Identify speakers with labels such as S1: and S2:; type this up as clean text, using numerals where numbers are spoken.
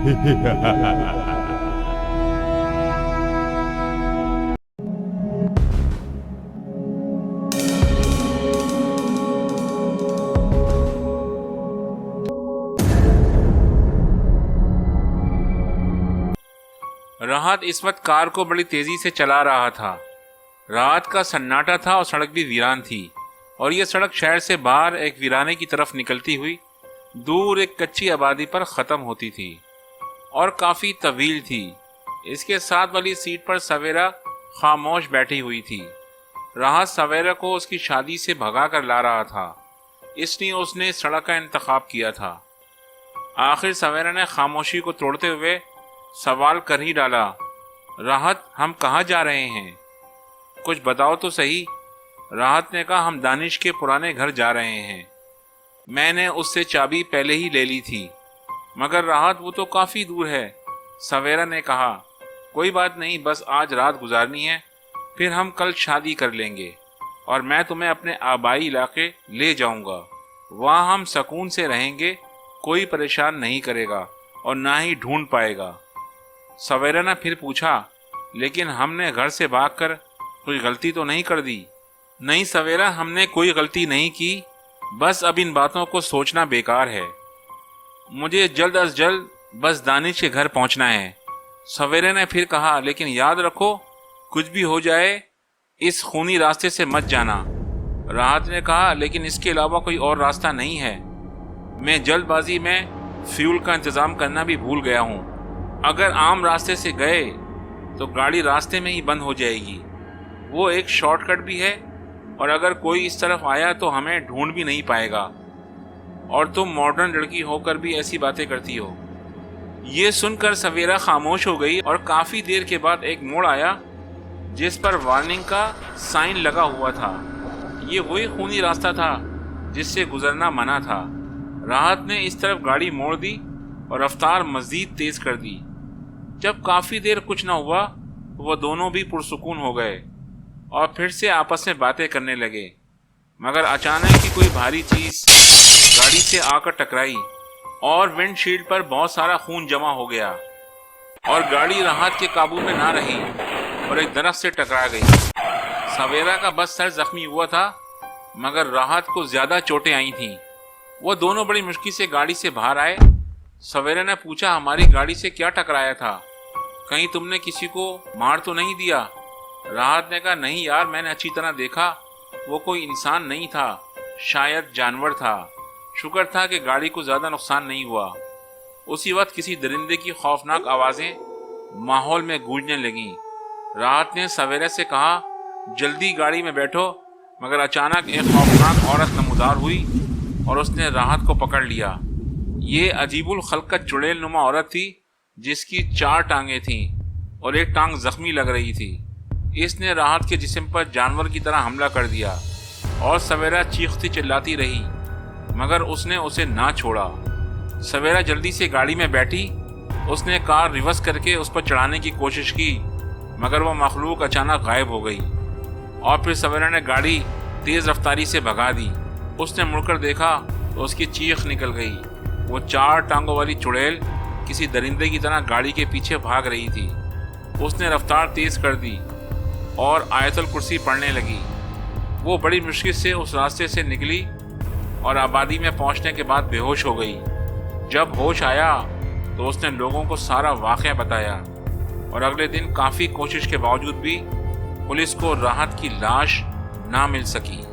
S1: राहत इस वक्त कार को बड़ी तेजी से चला रहा था। रात का सन्नाटा था और सड़क भी वीरान थी, और यह सड़क शहर से बाहर एक वीराने की तरफ निकलती हुई दूर एक कच्ची आबादी पर ख़त्म होती थी और काफ़ी तवील थी। इसके साथ वाली सीट पर सवेरा खामोश बैठी हुई थी। राहत सवेरा को उसकी शादी से भगा कर ला रहा था, इसलिए उसने इस सड़क का इंतखाब किया था। आखिर सवेरा ने खामोशी को तोड़ते हुए सवाल कर ही डाला, राहत हम कहाँ जा रहे हैं? कुछ बताओ तो सही। राहत ने कहा, हम दानिश के पुराने घर जा रहे हैं। मैंने उससे चाबी पहले ही ले ली थी। मगर राहत वो तो काफ़ी दूर है। सवेरा ने कहा, कोई बात नहीं, बस आज रात गुजारनी है, फिर हम कल शादी कर लेंगे और मैं तुम्हें अपने आबाई इलाके ले जाऊंगा। वहाँ हम सुकून से रहेंगे, कोई परेशान नहीं करेगा और ना ही ढूंढ पाएगा। सवेरा ने फिर पूछा, लेकिन हमने घर से भागकर कोई गलती तो नहीं कर दी? नहीं सवेरा, हमने कोई गलती नहीं की, बस अब इन बातों को सोचना बेकार है। मुझे जल्द अज जल्द बस दानिश के घर पहुंचना है। सवेरे ने फिर कहा, लेकिन याद रखो, कुछ भी हो जाए इस खूनी रास्ते से मत जाना। राहत ने कहा, लेकिन इसके अलावा कोई और रास्ता नहीं है। मैं जल्दबाजी में फ्यूल का इंतज़ाम करना भी भूल गया हूँ। अगर आम रास्ते से गए तो गाड़ी रास्ते में ही बंद हो जाएगी। वो एक शॉर्टकट भी है और अगर कोई इस तरफ आया तो हमें ढूंढ भी नहीं पाएगा। और तुम मॉडर्न लड़की होकर भी ऐसी बातें करती हो। ये सुनकर सवेरा खामोश हो गई और काफ़ी देर के बाद एक मोड़ आया जिस पर वार्निंग का साइन लगा हुआ था। ये वही खूनी रास्ता था जिससे गुजरना मना था। राहत ने इस तरफ गाड़ी मोड़ दी और रफ्तार मज़ीद तेज़ कर दी। जब काफ़ी देर कुछ न हुआ तो वह दोनों भी पुरसुकून हो गए और फिर से आपस में बातें करने लगे। मगर अचानक ही कोई भारी चीज़ गाड़ी से आकर टकराई और विंडशील्ड पर बहुत सारा खून जमा हो गया और गाड़ी राहत के काबू में ना रही और एक दरख्त से टकरा गई। सवेरा का बस सर जख्मी हुआ था, मगर राहत को ज़्यादा चोटें आई थीं। वो दोनों बड़ी मुश्किल से गाड़ी से बाहर आए। सवेरा ने पूछा, हमारी गाड़ी से क्या टकराया था? कहीं तुमने किसी को मार तो नहीं दिया? राहत ने कहा, नहीं यार, मैंने अच्छी तरह देखा, वो कोई इंसान नहीं था, शायद जानवर था। शुक्र था कि गाड़ी को ज़्यादा नुकसान नहीं हुआ। उसी वक्त किसी दरिंदे की खौफनाक आवाज़ें माहौल में गूंजने लगीं। राहत ने सवेरे से कहा, जल्दी गाड़ी में बैठो, मगर अचानक एक खौफनाक औरत नमूदार हुई और उसने राहत को पकड़ लिया। ये अजीबुल खलकत चुड़ैल नुमा औरत थी जिसकी 4 टांगें थीं और एक टांग जख्मी लग रही थी। इसने राहत के जिस्म पर जानवर की तरह हमला कर दिया और सवेरा चीखती चिल्लाती रही, मगर उसने उसे ना छोड़ा। सवेरा जल्दी से गाड़ी में बैठी। उसने कार रिवर्स करके उस पर चढ़ाने की कोशिश की, मगर वह मखलूक अचानक गायब हो गई और फिर सवेरा ने गाड़ी तेज़ रफ्तारी से भगा दी। उसने मुड़कर देखा तो उसकी चीख निकल गई। वो 4 टांगों वाली चुड़ैल किसी दरिंदे की तरह गाड़ी के पीछे भाग रही थी। उसने रफ्तार तेज़ कर दी और आयतुल कुर्सी पढ़ने लगी। वो बड़ी मुश्किल से उस रास्ते से निकली और आबादी में पहुंचने के बाद बेहोश हो गई। जब होश आया तो उसने लोगों को सारा वाक़या बताया और अगले दिन काफ़ी कोशिश के बावजूद भी पुलिस को राहत की लाश ना मिल सकी।